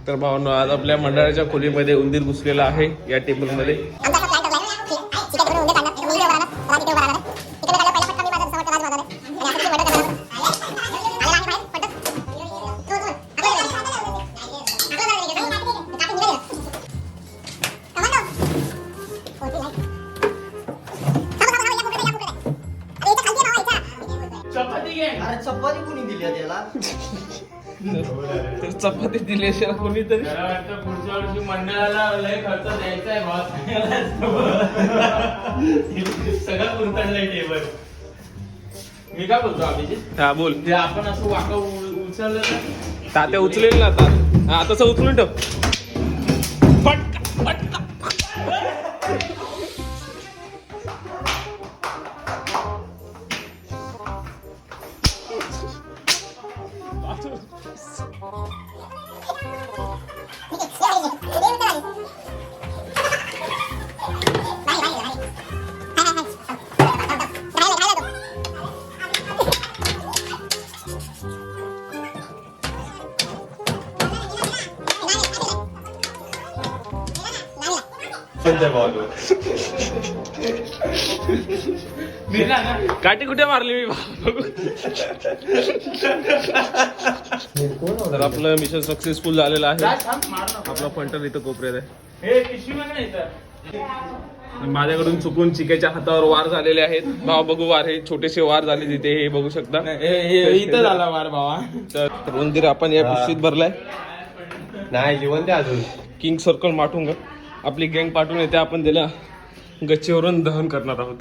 तर भावांनो आज आपल्या मंडळाच्या खोलीमध्ये उंदीर घुसलेला आहे या टेबलमध्ये. चपाती कोणी दिली त्याला? तर चपाती दिली असेल कोणीतरी. मला वाटतं पुढच्या वर्षी मंडळाला लय खर्च द्यायचा आहे भाव. सगळं उरकडलंय टेबल. मी काय बोलतो अभिजित? हा बोल. ते आपण असं वाका उचललं ना, तात्या उचलेल ना आता. हा तसं उचलून ठेव. पटका पटका. काठी कुठे मारली मी. तर आपलं मिशन सक्सेसफुल झालेलं आहे. आपला फंटर इथं कोपऱ्यात आहे. हे पिशवी बघ ना इथं. माझ्याकडून चुकून चिकेच्या हातावर वार झालेले आहेत. भाव बघू वार, हे छोटेसे वार झाले तिथे, हे बघू शकता. इथं झाला वार भावा. तर उंदीर आपण या पिशवीत भरलाय. नाही जिवंत अजून. किंग सर्कल माटून आपली गँग पाठवून येते. आपण त्याला गच्चीवरून दहन करणार आहोत.